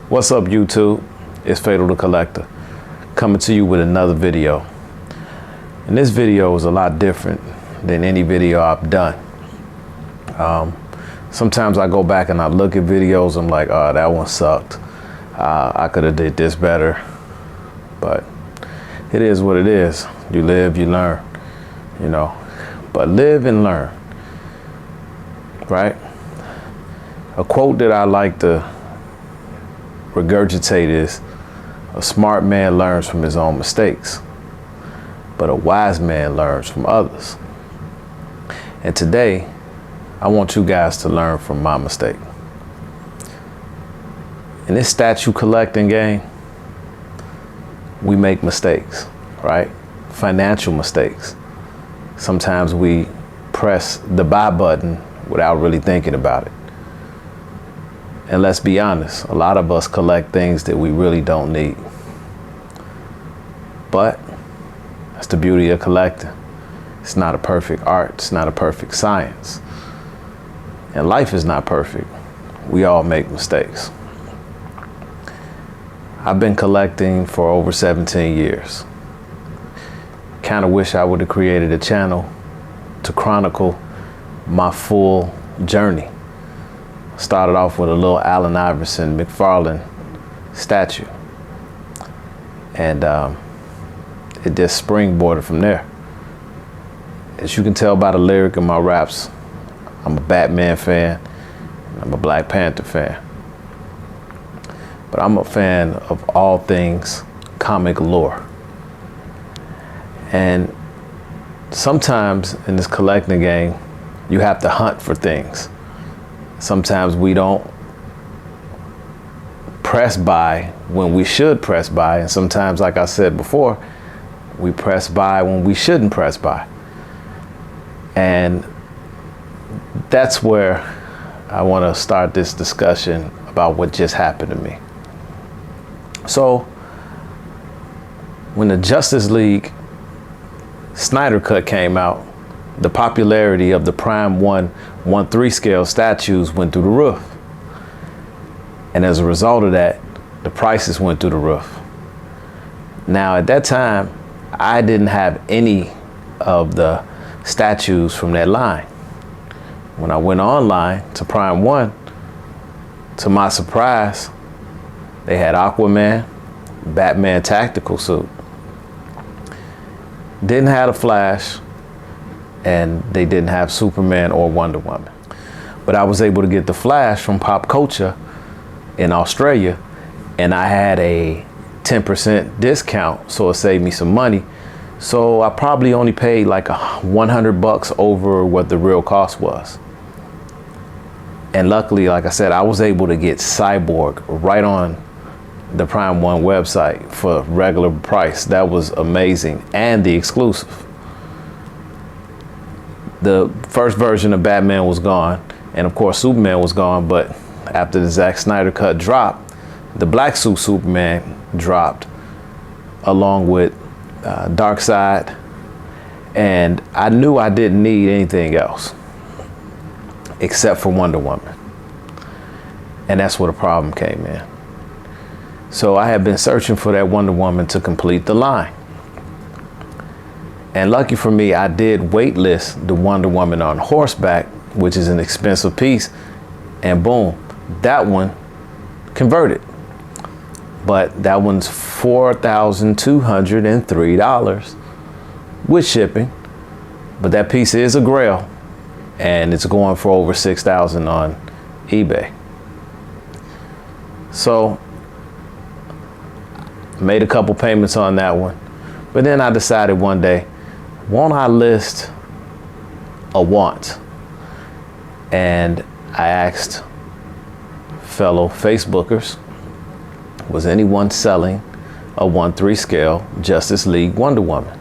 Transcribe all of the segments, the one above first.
What's up, YouTube? It's Fatal the Collector, coming to you with another video. And this video is a lot different than any video I've done. Sometimes I go back and I look at videos, I'm like, oh, that one sucked. I could have did this better. But it is what it is. You live, you learn, you know. But live and learn, right? A quote that I like to regurgitate is, a smart man learns from his own mistakes, but a wise man learns from others. And today, I want you guys to learn from my mistake. In this statue collecting game, we make mistakes, right? Financial mistakes. Sometimes we press the buy button without really thinking about it. And let's be honest, a lot of us collect things that we really don't need. But that's the beauty of collecting. It's not a perfect art, it's not a perfect science. And life is not perfect. We all make mistakes. I've been collecting for over 17 years. Kind of wish I would have created a channel to chronicle my full journey. Started off with a little Allen Iverson McFarlane statue. And it just springboarded from there. As you can tell by the lyric in my raps, I'm a Batman fan, and I'm a Black Panther fan. But I'm a fan of all things comic lore. And sometimes in this collecting game, you have to hunt for things. Sometimes we don't press buy when we should press buy. And sometimes, like I said before, we press buy when we shouldn't press buy. And that's where I want to start this discussion about what just happened to me. So when the Justice League Snyder Cut came out, the popularity of the Prime 1/3 scale statues went through the roof. And as a result of that, the prices went through the roof. Now, at that time, I didn't have any of the statues from that line. When I went online to Prime 1, to my surprise, they had Aquaman, Batman tactical suit. Didn't have a Flash, and they didn't have Superman or Wonder Woman. But I was able to get the Flash from Pop Culture in Australia, and I had a 10% discount, so it saved me some money. So I probably only paid like $100 over what the real cost was. And luckily, like I said, I was able to get Cyborg right on the Prime 1 website for regular price. That was amazing, and the exclusive. The first version of Batman was gone, and of course Superman was gone, but after the Zack Snyder Cut dropped, the black suit Superman dropped along with Darkseid, and I knew I didn't need anything else except for Wonder Woman. And that's where the problem came in. So I had been searching for that Wonder Woman to complete the line. And lucky for me, I did waitlist the Wonder Woman on horseback, which is an expensive piece, and boom, that one converted. But that one's $4,203 with shipping. But that piece is a grail, and it's going for over $6,000 on eBay. So made a couple payments on that one. But then I decided one day, won't I list a want? And I asked fellow Facebookers, was anyone selling a 1/3 scale Justice League Wonder Woman?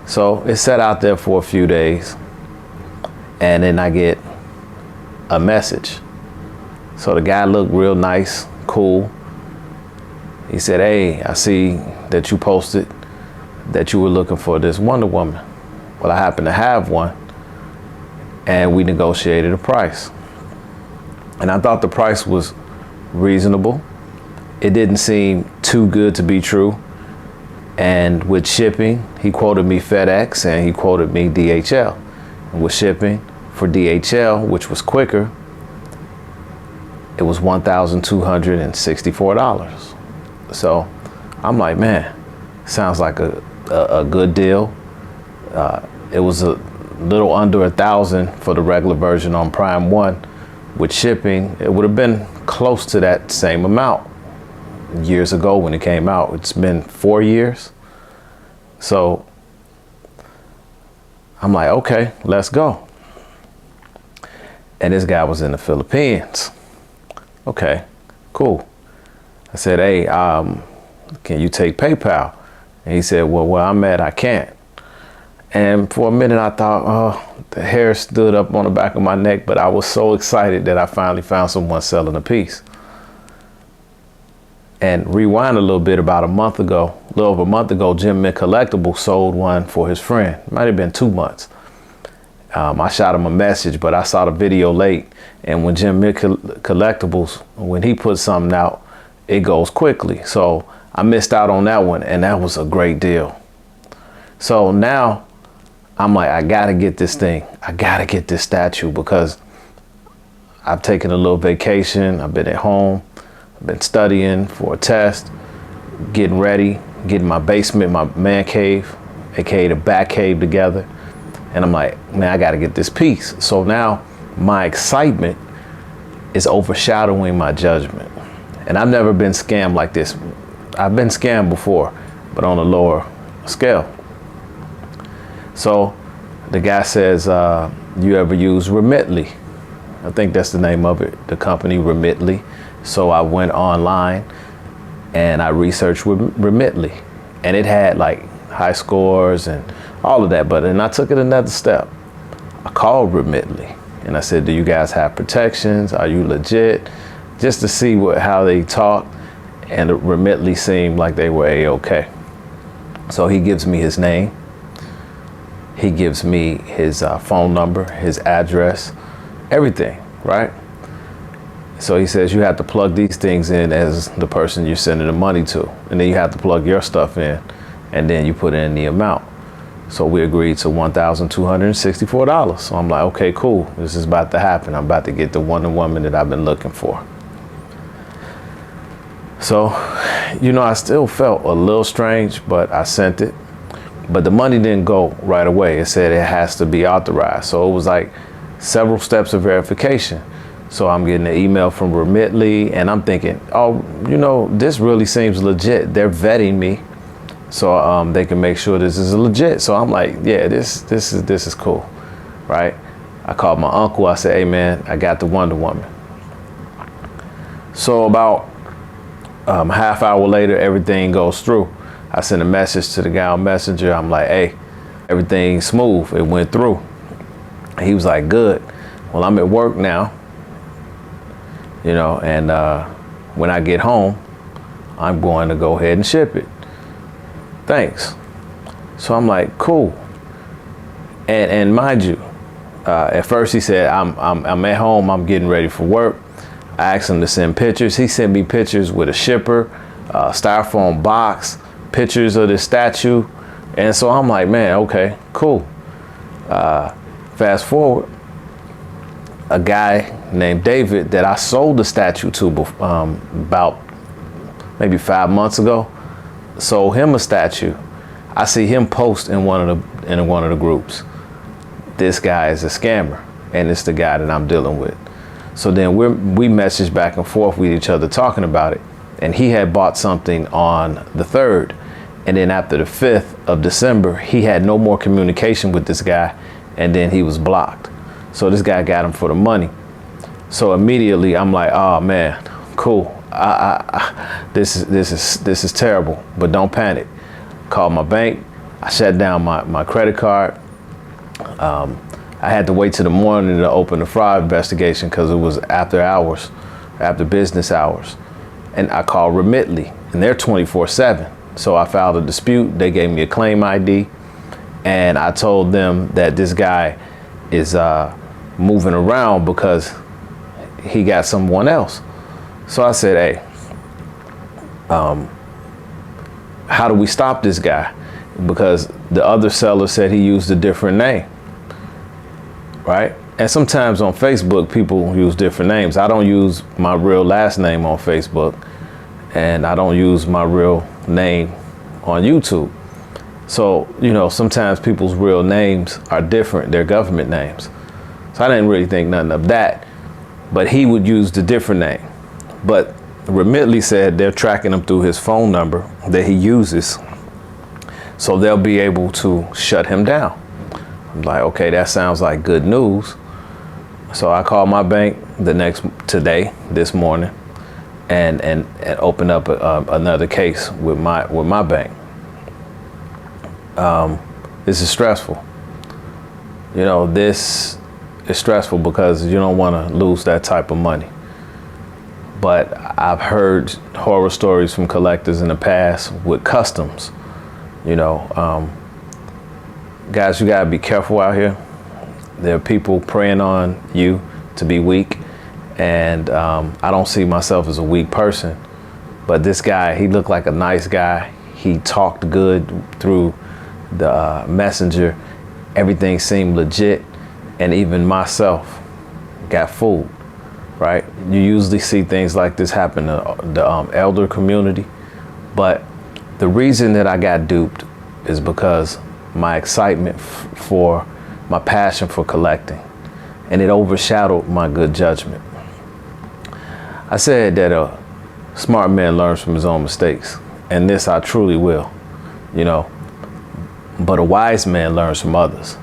So it sat out there for a few days, and then I get a message. So the guy looked real nice, cool. He said, hey, I see that you posted that you were looking for this Wonder Woman. Well, I happen to have one, and we negotiated a price. And I thought the price was reasonable. It didn't seem too good to be true. And with shipping, he quoted me FedEx and he quoted me DHL. And with shipping for DHL, which was quicker, it was $1,264. So I'm like, man, sounds like a good deal. It was a little under 1,000 for the regular version on Prime One. With shipping, it would have been close to that same amount years ago when it came out. It's been 4 years. So I'm like, okay, let's go. And this guy was in the Philippines. Okay, cool. I said, hey, can you take PayPal? And he said, well, where I'm at, I can't. And for a minute I thought, oh, the hair stood up on the back of my neck, but I was so excited that I finally found someone selling a piece. And rewind a little bit, about a little over a month ago, Jim Mick Collectibles sold one for his friend. It might have been 2 months. I shot him a message, but I saw the video late. And when Jim Mick Collectibles, when he puts something out, it goes quickly. So I missed out on that one, and that was a great deal. So now I'm like, I gotta get this thing. I gotta get this statue because I've taken a little vacation. I've been at home. I've been studying for a test, getting ready, getting my basement, my man cave, aka the back cave together. And I'm like, man, I gotta get this piece. So now my excitement is overshadowing my judgment. And I've never been scammed like this. I've been scammed before, but on a lower scale. So the guy says, you ever use Remitly? I think that's the name of it, the company Remitly. So I went online and I researched Remitly, and it had like high scores and all of that. But then I took it another step. I called Remitly and I said, do you guys have protections? Are you legit? Just to see how they talk. And Remitly seemed like they were A-okay. So he gives me his name. He gives me his phone number, his address, everything, right? So he says, you have to plug these things in as the person you're sending the money to. And then you have to plug your stuff in, and then you put in the amount. So we agreed to $1,264. So I'm like, okay, cool. This is about to happen. I'm about to get the Wonder Woman that I've been looking for. So, I still felt a little strange, but I sent it. But the money didn't go right away. It said it has to be authorized. So it was like several steps of verification. So I'm getting an email from Remitly, and I'm thinking, oh, this really seems legit. They're vetting me, so they can make sure this is legit. So I'm like, yeah, this is cool, right? I called my uncle. I said, hey man, I got the Wonder Woman. So about half hour later, everything goes through. I sent a message to the guy on Messenger. I'm like, hey, everything's smooth. It went through. He was like, good. Well, I'm at work now. And when I get home, I'm going to go ahead and ship it. Thanks. So I'm like, cool. And mind you, at first he said, I'm at home, I'm getting ready for work. I asked him to send pictures. He sent me pictures with a shipper, styrofoam box, pictures of the statue. And so I'm like, man, okay, cool. Fast forward, a guy named David that I sold the statue to about maybe 5 months ago, sold him a statue. I see him post in one of the groups. This guy is a scammer, and it's the guy that I'm dealing with. So then we messaged back and forth with each other talking about it, and he had bought something on the 3rd, and then after the 5th of December, he had no more communication with this guy, and then he was blocked. So this guy got him for the money. So immediately I'm like, oh man, cool. This is terrible, but don't panic. Called my bank. I shut down my credit card. I had to wait till the morning to open the fraud investigation because it was after hours, after business hours. And I called Remitly, and they're 24/7. So I filed a dispute. They gave me a claim ID, and I told them that this guy is moving around because he got someone else. So I said, hey, how do we stop this guy? Because the other seller said he used a different name, right? And sometimes on Facebook, people use different names. I don't use my real last name on Facebook, and I don't use my real name on YouTube. So, sometimes people's real names are different. They're government names. So I didn't really think nothing of that, but he would use the different name. But Remitly said they're tracking him through his phone number that he uses, so they'll be able to shut him down. I'm like, okay, that sounds like good news. So I called my bank this morning, and opened up another case with my bank. This is stressful. This is stressful because you don't want to lose that type of money. But I've heard horror stories from collectors in the past with customs. Guys, you gotta be careful out here. There are people preying on you to be weak, and I don't see myself as a weak person. But this guy, he looked like a nice guy. He talked good through the messenger. Everything seemed legit, and even myself got fooled. Right? You usually see things like this happen in the elder community, but the reason that I got duped is because my excitement for my passion for collecting, and it overshadowed my good judgment. I said that a smart man learns from his own mistakes, and this I truly will, but a wise man learns from others.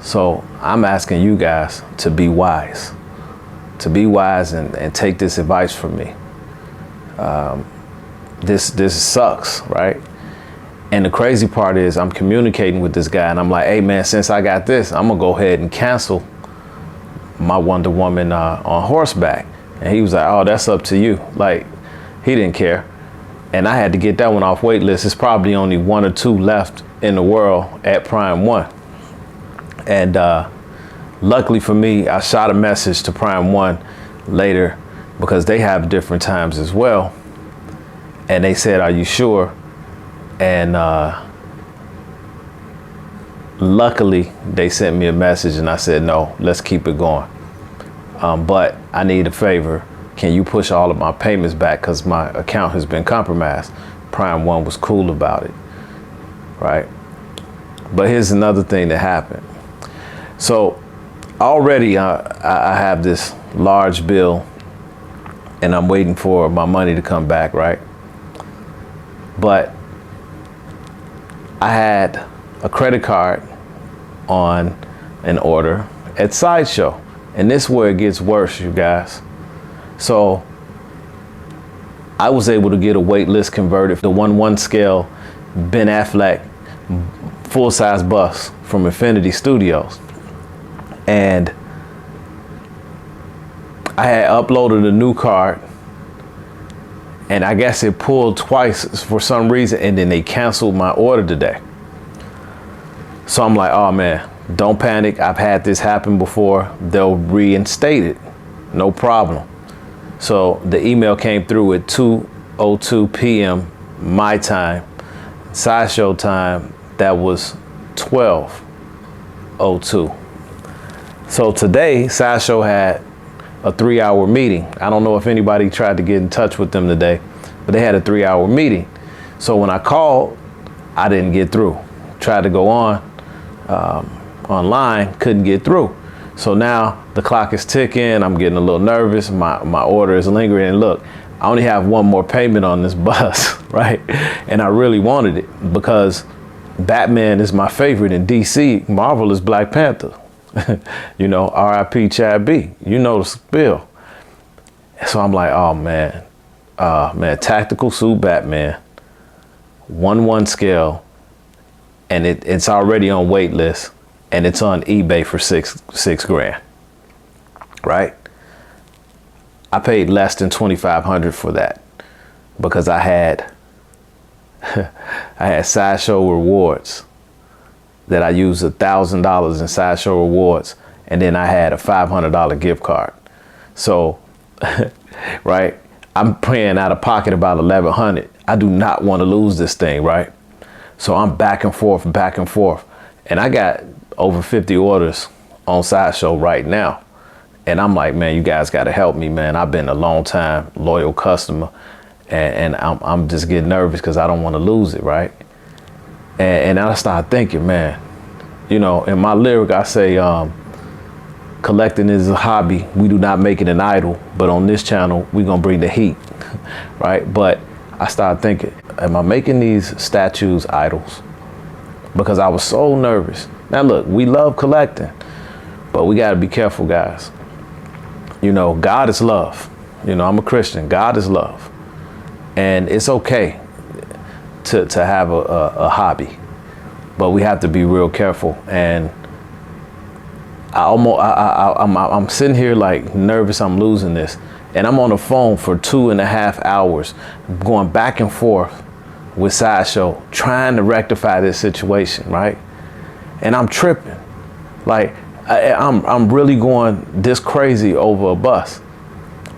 So I'm asking you guys to be wise. And take this advice from me. This sucks, right? And the crazy part is I'm communicating with this guy, and I'm like, hey man, since I got this, I'm gonna go ahead and cancel my Wonder Woman on horseback. And he was like, oh, that's up to you. Like, he didn't care. And I had to get that one off wait list. It's probably only 1 or 2 left in the world at Prime 1. And luckily for me, I shot a message to Prime 1 later because they have different times as well. And they said, are you sure? And luckily, they sent me a message and I said, no, let's keep it going. But I need a favor. Can you push all of my payments back because my account has been compromised? Prime 1 was cool about it, right? But here's another thing that happened. So already I have this large bill and I'm waiting for my money to come back, right? But I had a credit card on an order at Sideshow, and this is where it gets worse, you guys. So I was able to get a wait list converted, the 1/1 scale Ben Affleck full-size bus from Infinity Studios. And I had uploaded a new card, and I guess it pulled twice for some reason, and then they canceled my order today. So I'm like, oh man, don't panic. I've had this happen before. They'll reinstate it, no problem. So the email came through at 2:02 p.m. my time. Sideshow time, that was 12:02. So today, Sideshow had a 3-hour meeting. I don't know if anybody tried to get in touch with them today, but they had a 3-hour meeting. So when I called, I didn't get through. Tried to go online, couldn't get through. So now the clock is ticking. I'm getting a little nervous. My order is lingering. And look, I only have one more payment on this bus, right? And I really wanted it because Batman is my favorite in DC. Marvel is Black Panther. R.I.P. Chad B. You know the spill. So I'm like, oh man, tactical suit Batman, 1/1 scale, and it's already on wait list, and it's on eBay for six grand. Right? I paid less than $2,500 for that because I had Sideshow rewards that I used $1,000 in Sideshow rewards, and then I had a $500 gift card. So right? I'm paying out of pocket about 1,100. I do not want to lose this thing, right? So I'm back and forth, and I got over 50 orders on Sideshow right now. And I'm like, man, you guys got to help me, man. I've been a long time loyal customer, and I'm just getting nervous because I don't want to lose it, right? And I start thinking, man, you know, in my lyric, I say, collecting is a hobby. We do not make it an idol, but on this channel, we're going to bring the heat, right? But I started thinking, am I making these statues idols? Because I was so nervous. Now, look, we love collecting, but we got to be careful, guys. You know, God is love. You know, I'm a Christian. God is love. And it's okay to have a hobby, but we have to be real careful. And I'm sitting here like nervous I'm losing this. And I'm on the phone for 2.5 hours going back and forth with Sideshow trying to rectify this situation, right? And I'm tripping. Like, I'm really going this crazy over a bus,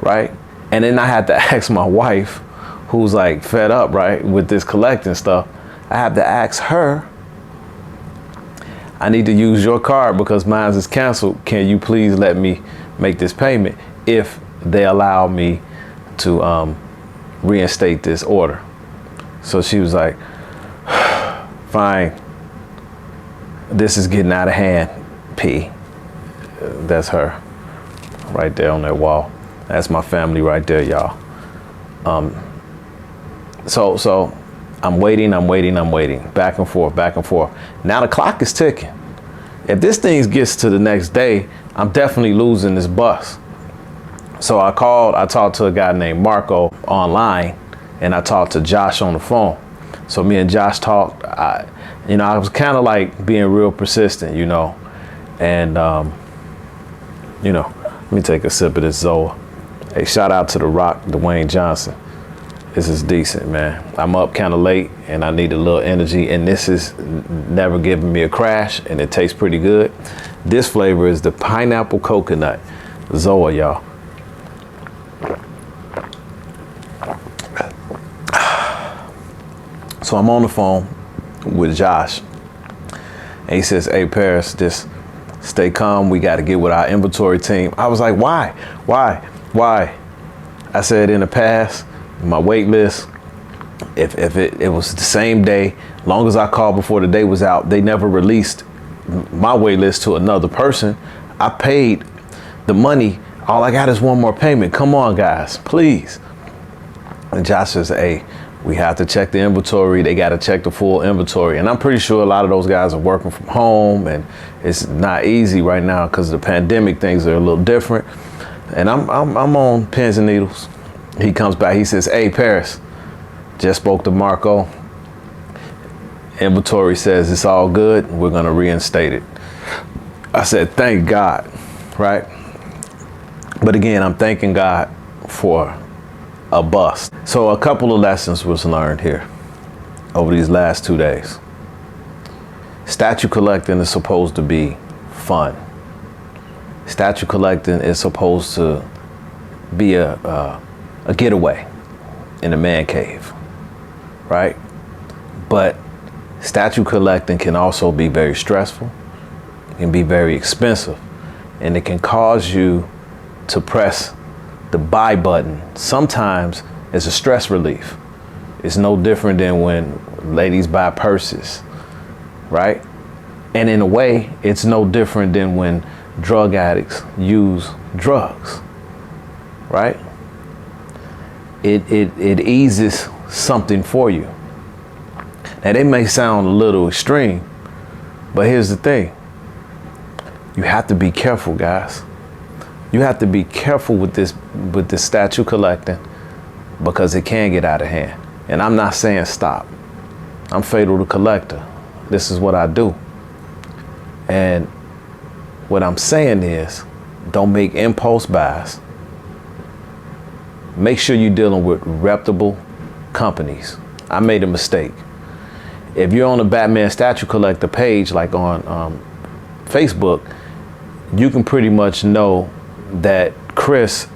right? And then I had to ask my wife, who's like fed up, right, with this collecting stuff. I have to ask her, I need to use your card because mine is canceled. Can you please let me make this payment if they allow me to reinstate this order? So she was like, fine. This is getting out of hand, P. That's her right there on that wall. That's my family right there, y'all. So I'm waiting, back and forth. Now the clock is ticking. If this thing gets to the next day, I'm definitely losing this bus. So I talked to a guy named Marco online, and I talked to Josh on the phone. So me and Josh talked. I was kind of like being real persistent, you know, and let me take a sip of this Zoa. Hey, shout out to The Rock, Dwayne Johnson. This is decent, man. I'm up kind of late and I need a little energy, and this is never giving me a crash, and it tastes pretty good. This flavor is the pineapple coconut Zoa, y'all. So I'm on the phone with Josh, and he says, hey, Paris, just stay calm. We got to get with our inventory team. I was like, why? I said, in the past, my wait list, if it was the same day, long as I called before the day was out, they never released my wait list to another person. I paid the money. All I got is one more payment. Come on, guys, please. And Josh says, hey, we have to check the inventory. They got to check the full inventory. And I'm pretty sure a lot of those guys are working from home, and it's not easy right now because of the pandemic. Things are a little different. And I'm on pins and needles. He comes back. He says, hey, Paris, just spoke to Marco. Inventory says it's all good. We're going to reinstate it. I said, thank God, right? But again, I'm thanking God for a bust. So a couple of lessons was learned here over these last 2 days. Statue collecting is supposed to be fun. Statue collecting is supposed to be a getaway in a man cave, right? But statue collecting can also be very stressful. It can be very expensive, and it can cause you to press the buy button sometimes as a stress relief. It's no different than when ladies buy purses, right? And in a way, it's no different than when drug addicts use drugs, right? It eases something for you. Now, they may sound a little extreme, but here's the thing. You have to be careful, guys. You have to be careful with this statue collecting, because it can get out of hand. And I'm not saying stop. I'm Fatal the Collector. This is what I do. And what I'm saying is, don't make impulse buys. Make sure you're dealing with reputable companies. I made a mistake. If you're on a Batman statue collector page, like on Facebook, you can pretty much know that Chris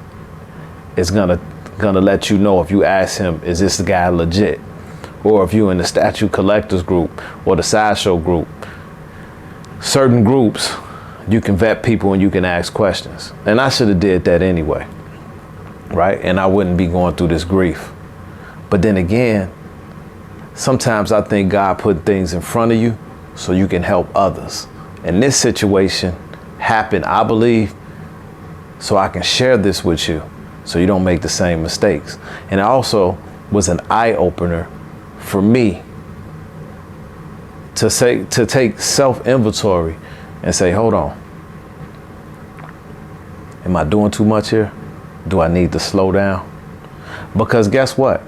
is gonna let you know if you ask him, is this guy legit? Or if you're in the statue collectors group or the sideshow group, certain groups, you can vet people and you can ask questions. And I should have did that anyway, right? And I wouldn't be going through this grief. But then again, sometimes I think God put things in front of you so you can help others. And this situation happened, I believe, so I can share this with you so you don't make the same mistakes. And it also was an eye-opener for me to take self-inventory and say, hold on, am I doing too much here? Do I need to slow down? Because guess what?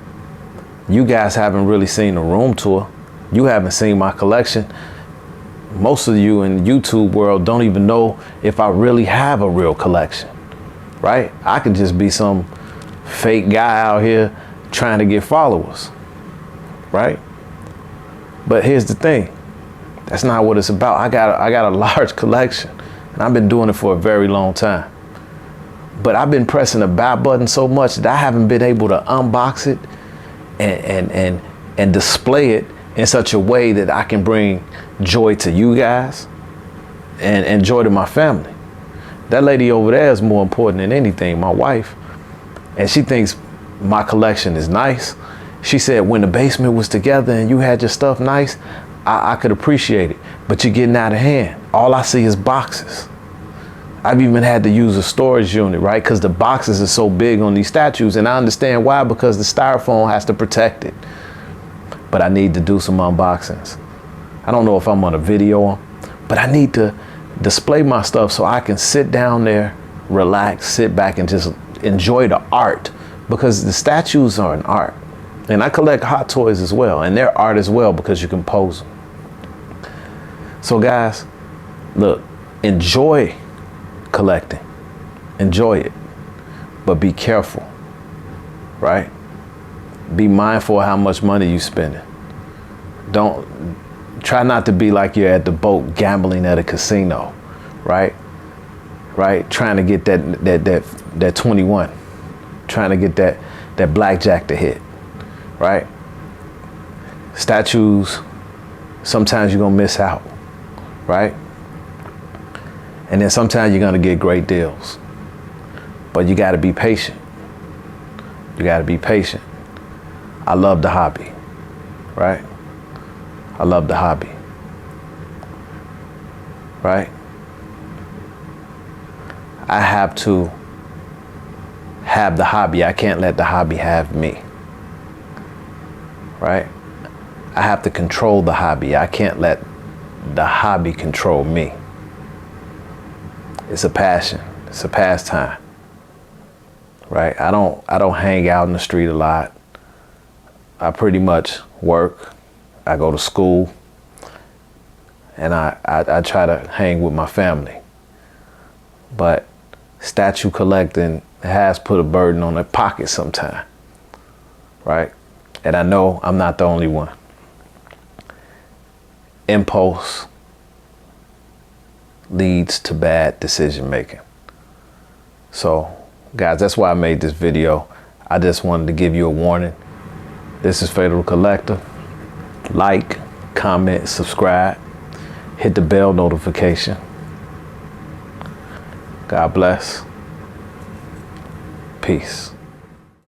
You guys haven't really seen the room tour. You haven't seen my collection. Most of you in the YouTube world don't even know if I really have a real collection, right? I could just be some fake guy out here trying to get followers, right? But here's the thing. That's not what it's about. I got a large collection, and I've been doing it for a very long time. But I've been pressing the buy button so much that I haven't been able to unbox it and display it in such a way that I can bring joy to you guys and joy to my family. That lady over there is more important than anything, my wife. And she thinks my collection is nice. She said when the basement was together and you had your stuff nice, I could appreciate it. But you're getting out of hand. All I see is boxes. I've even had to use a storage unit, right? Because the boxes are so big on these statues. And I understand why, because the styrofoam has to protect it. But I need to do some unboxings. I don't know if I'm on a video, but I need to display my stuff so I can sit down there, relax, sit back and just enjoy the art, because the statues are an art. And I collect hot toys as well, and they're art as well because you can pose them. So guys, look, enjoy collecting, enjoy it, but be careful, right? Be mindful of how much money you're spending. Try not to be like you're at the boat gambling at a casino, right? Right? Trying to get that 21, trying to get that blackjack to hit, right? Statues, sometimes you're gonna miss out, right? And then sometimes you're gonna get great deals, but you gotta be patient. You gotta be patient. I love the hobby, right? I love the hobby, right? I have to have the hobby. I can't let the hobby have me, right? I have to control the hobby. I can't let the hobby control me. It's a passion. It's a pastime, right? I don't hang out in the street a lot. I pretty much work. I go to school, and I try to hang with my family. But statue collecting has put a burden on their pocket sometime, right? And I know I'm not the only one. Impulse leads to bad decision making. So guys, that's why I made this video. I just wanted to give you a warning. This is Fatal Collector. Like, comment, subscribe, hit the bell notification. God bless. Peace.